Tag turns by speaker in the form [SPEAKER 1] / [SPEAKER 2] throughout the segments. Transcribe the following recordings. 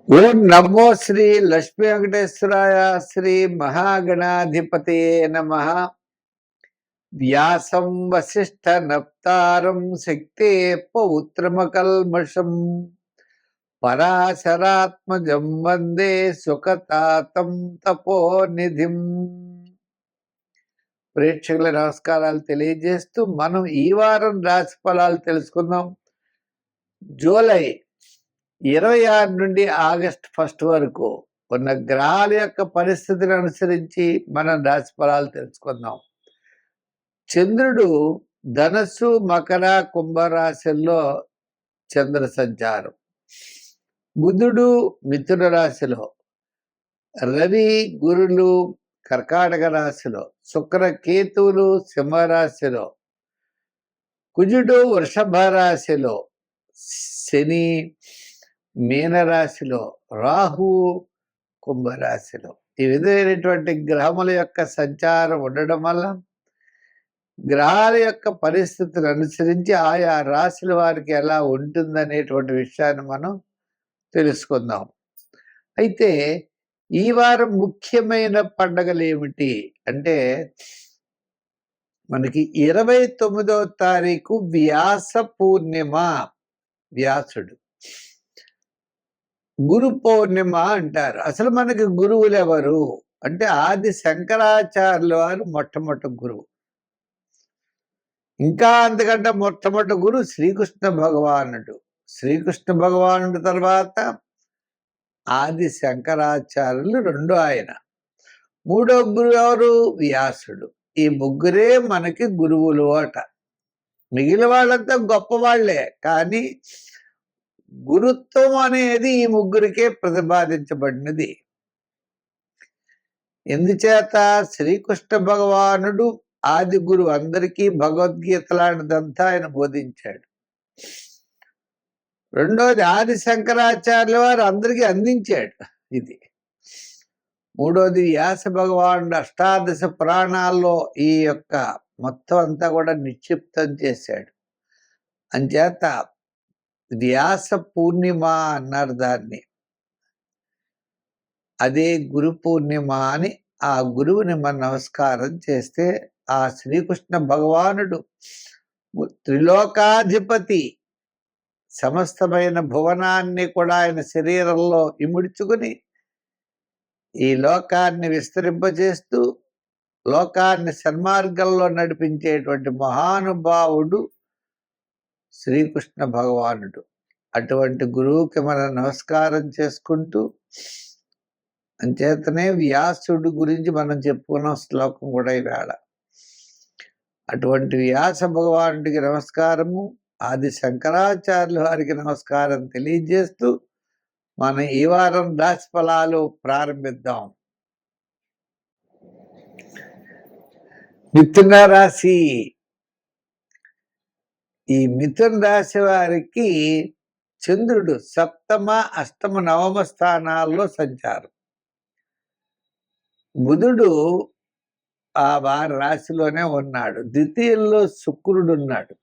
[SPEAKER 1] ఓం నమో శ్రీ లక్ష్మీ వెంకటేశ్వరాయ. శ్రీ మహాగణాధిపతయే నమః. వ్యాసం వసిష్ఠ నప్తారం శక్తే పౌత్రమకల్మషం పరాశరాత్మజం వందే సుఖతాతం తపోనిధిం. ప్రేక్షకుల నమస్కారాలు తెలియజేస్తూ మనం ఈ వారం రాశి ఫలాలు తెలుసుకుందాం. జూలై 26 నుండి ఆగస్టు 1 వరకు ఉన్న గ్రహాల యొక్క పరిస్థితిని అనుసరించి మనం రాశి ఫలాలు తెలుసుకుందాం. చంద్రుడు ధనస్సు, మకర, కుంభరాశుల్లో చంద్ర సంచారం. బుధుడు మిథున రాశిలో, రవి, గురులు కర్కాటక రాశిలో, శుక్ర, కేతువులు సింహరాశిలో, కుజుడు వృషభ రాశిలో, శని మీనరాశిలో, రాహువు కుంభరాశిలో. ఈ విధమైనటువంటి గ్రహముల యొక్క సంచారం ఉండడం వల్ల గ్రహాల యొక్క పరిస్థితిని అనుసరించి ఆయా రాశుల వారికి ఎలా ఉంటుందనేటువంటి విషయాన్ని మనం తెలుసుకుందాం. అయితే ఈ వారం ముఖ్యమైన పండగలు ఏమిటి అంటే, మనకి 29వ తారీఖు వ్యాస పూర్ణిమ. వ్యాసుడు గురు పౌర్ణిమ అంటారు. అసలు మనకి గురువులు ఎవరు అంటే, ఆది శంకరాచార్యుల వారు మొట్టమొదటి గురువు. ఇంకా అంతకంటే మొట్టమొదటి గురువు శ్రీకృష్ణ భగవానుడు. శ్రీకృష్ణ భగవానుడు తర్వాత ఆది శంకరాచార్యులు రెండో ఆయన. మూడో గురువు ఎవరు? వ్యాసుడు. ఈ ముగ్గురే మనకి గురువులు అట. మిగిలిన వాళ్ళంతా గొప్పవాళ్లే, కానీ గురుత్వం అనేది ఈ ముగ్గురికే ప్రతిపాదించబడినది. ఎందుచేత శ్రీకృష్ణ భగవానుడు ఆది గురువు, అందరికీ భగవద్గీత లాంటిదంతా ఆయన బోధించాడు. రెండోది ఆది శంకరాచార్యుల వారు అందరికీ అందించాడు ఇది. మూడోది వ్యాస భగవానుడు అష్టాదశ పురాణాల్లో ఈ యొక్క మొత్తం అంతా కూడా నిక్షిప్తం చేశాడు. అంచేత వ్యాస పూర్ణిమ అన్నారు దాన్ని. అదే గురు పూర్ణిమ అని ఆ గురువుని మనం నమస్కారం చేస్తే ఆ శ్రీకృష్ణ భగవానుడు త్రిలోకాధిపతి, సమస్తమైన భువనాన్ని కూడా ఆయన శరీరంలో ఇముడ్చుకుని ఈ లోకాన్ని విస్తరింపజేస్తూ లోకాన్ని సన్మార్గంలో నడిపించేటువంటి మహానుభావుడు శ్రీకృష్ణ భగవానుడు. అటువంటి గురువుకి మనం నమస్కారం చేసుకుంటూ, అంచేతనే వ్యాసుడు గురించి మనం చెప్పుకున్న శ్లోకం కూడా ఈవేళ. అటువంటి వ్యాస భగవానుడికి నమస్కారము, ఆది శంకరాచార్యుల వారికి నమస్కారం తెలియజేస్తూ మనం ఈ వారం రాశి ఫలాలు ప్రారంభిద్దాం. మిథున రాశి. ఈ మిథున రాశి వారికి చంద్రుడు సప్తమ, అష్టమ, నవమ స్థానాల్లో సంచారం. బుధుడు ఆ వారి రాశిలోనే ఉన్నాడు. ద్వితీయంలో శుక్రుడు ఉన్నాడు.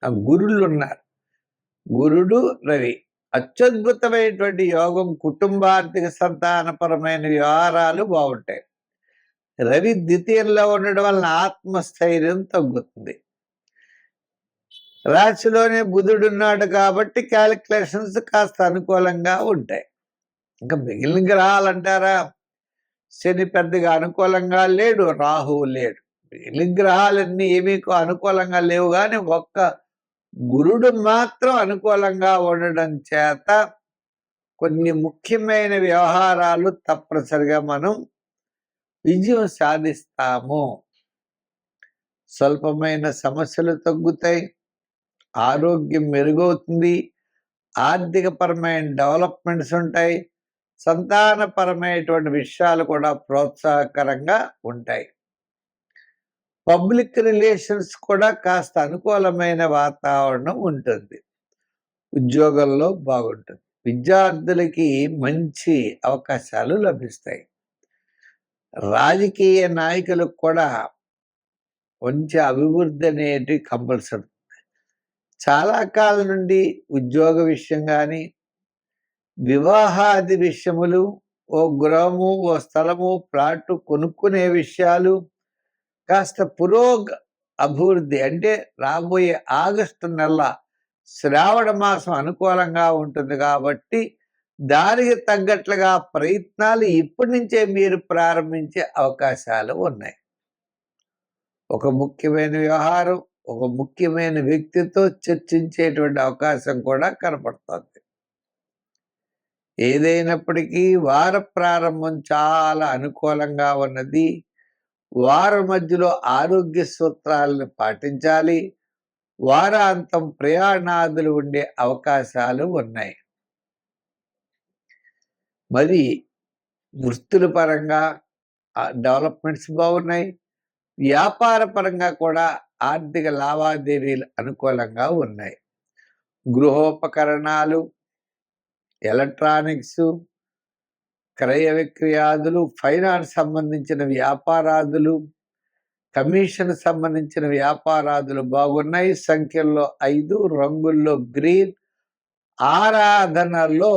[SPEAKER 1] ఆ గురులు ఉన్నారు. గురుడు, రవి. అత్యద్భుతమైనటువంటి యోగం. కుటుంబార్థిక సంతానపరమైన వ్యవహారాలు బాగుంటాయి. రవి ద్వితీయంలో ఉండడం వలన ఆత్మస్థైర్యం తగ్గుతుంది. రాశిలోనే బుధుడు ఉన్నాడు కాబట్టి క్యాలిక్యులేషన్స్ కాస్త అనుకూలంగా ఉంటాయి. ఇంకా మిగిలిన గ్రహాలు అంటారా, శని పెద్దగా అనుకూలంగా లేడు, రాహువు లేడు. మిగిలిన గ్రహాలన్నీ ఏమీ అనుకూలంగా లేవు, కానీ ఒక్క గురుడు మాత్రం అనుకూలంగా ఉండడం చేత కొన్ని ముఖ్యమైన వ్యవహారాలు తప్పనిసరిగా మనం విజయం సాధిస్తాము. స్వల్పమైన సమస్యలు తగ్గుతాయి, ఆరోగ్యం మెరుగవుతుంది, ఆర్థికపరమైన డెవలప్మెంట్స్ ఉంటాయి, సంతానపరమైనటువంటి విషయాలు కూడా ప్రోత్సాహకరంగా ఉంటాయి. పబ్లిక్ రిలేషన్స్ కూడా కాస్త అనుకూలమైన వాతావరణం ఉంటుంది. ఉద్యోగంలో బాగుంటుంది. విద్యార్థులకి మంచి అవకాశాలు లభిస్తాయి. రాజకీయ నాయకులకు కూడా మంచి అభివృద్ధి అనేది కంపల్సరీ. చాలా కాలం నుండి ఉద్యోగ విషయం కానీ, వివాహాది విషయములు, ఓ గృహము, ఓ స్థలము, ప్లాటు కొనుక్కునే విషయాలు, కాస్త అభివృద్ధి అంటే రాబోయే ఆగస్టు నెల శ్రావణ మాసం అనుకూలంగా ఉంటుంది కాబట్టి దానికి తగ్గట్లుగా ప్రయత్నాలు ఇప్పటి నుంచే మీరు ప్రారంభించే అవకాశాలు ఉన్నాయి. ఒక ముఖ్యమైన వ్యవహారం, ఒక ముఖ్యమైన వ్యక్తితో చర్చించేటువంటి అవకాశం కూడా కనపడుతుంది. ఏదైనప్పటికీ వార ప్రారంభం చాలా అనుకూలంగా ఉన్నది. వారం మధ్యలో ఆరోగ్య సూత్రాలను పాటించాలి. వారాంతం ప్రయాణాదులు ఉండే అవకాశాలు ఉన్నాయి. మరి వృత్తుల పరంగా డెవలప్మెంట్స్ బాగున్నాయి. వ్యాపార పరంగా కూడా ఆర్థిక లావాదేవీలు అనుకూలంగా ఉన్నాయి. గృహోపకరణాలు, ఎలక్ట్రానిక్స్, క్రయ విక్రయాదులు, ఫైనాన్స్ సంబంధించిన వ్యాపారాదులు, కమిషన్ సంబంధించిన వ్యాపారాదులు బాగున్నాయి. సంఖ్యల్లో 5, రంగుల్లో గ్రీన్. ఆరాధనలో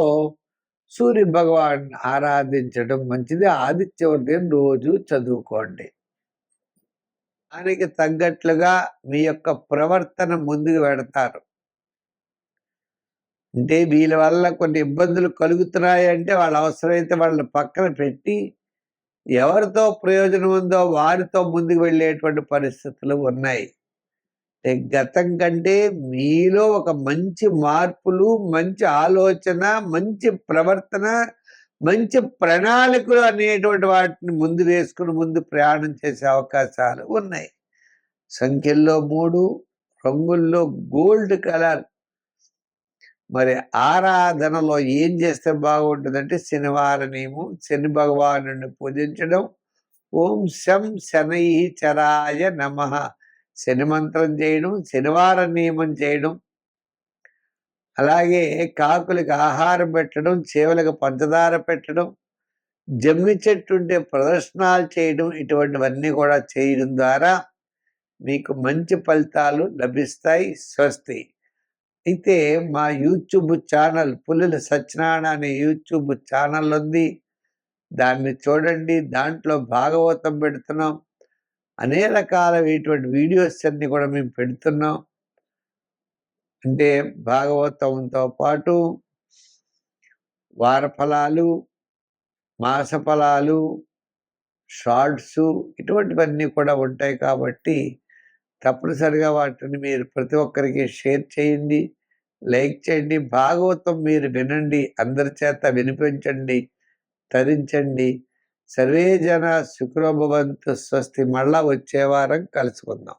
[SPEAKER 1] సూర్య భగవాన్ ఆరాధించడం మంచిది. ఆదిత్య హృదయం రోజు చదువుకోండి. దానికి తగ్గట్లుగా మీ యొక్క ప్రవర్తన ముందుకు పెడతారు. అంటే వీళ్ళ వల్ల కొన్ని ఇబ్బందులు కలుగుతున్నాయంటే వాళ్ళ అవసరమైతే వాళ్ళని పక్కన పెట్టి ఎవరితో ప్రయోజనం ఉందో వారితో ముందుకు వెళ్ళేటువంటి పరిస్థితులు ఉన్నాయి. గతం కంటే మీలో ఒక మంచి మార్పులు, మంచి ఆలోచన, మంచి ప్రవర్తన, మంచి ప్రణాళికలు అనేటువంటి వాటిని ముందు వేసుకుని ముందు ప్రయాణం చేసే అవకాశాలు ఉన్నాయి. సంఖ్యల్లో 3, రంగుల్లో గోల్డ్ కలర్. మరి ఆరాధనలో ఏం చేస్తే బాగుంటుందంటే శనివారనేమో శని భగవాను పూజించడం. ఓం శం శనైశ్చరాయ నమః శని మంత్రం చేయడం, శనివార నియమం చేయడం, అలాగే కాకులకి ఆహారం పెట్టడం, చేవలకు పంచదార పెట్టడం, జమ్మి చెట్టు ఉంటే ప్రదర్శనాలు చేయడం, ఇటువంటివన్నీ కూడా చేయడం ద్వారా మీకు మంచి ఫలితాలు లభిస్తాయి. స్వస్తి. అయితే మా యూట్యూబ్ ఛానల్ పుల్లెల సత్యనారాయణ అనే యూట్యూబ్ ఛానల్ ఉంది. దాన్ని చూడండి. దాంట్లో భాగవతం పెడుతున్నాం. అనేక రకాలైనటువంటి వీడియోస్ అన్ని కూడా మేము పెడుతున్నాం. అంటే భాగవతంతో పాటు వార ఫలాలు, మాస ఫలాలు, షార్ట్స్, ఇటువంటివన్నీ కూడా ఉంటాయి. కాబట్టి తప్పనిసరిగా వాటిని మీరు ప్రతి ఒక్కరికి షేర్ చేయండి, లైక్ చేయండి. భాగవతం మీరు వినండి, అందరి చేత వినిపించండి, తరించండి. సర్వే జన సుఖినో భవంతు. స్వస్తి. మళ్ళా వచ్చే వారం కలుసుకుందాం.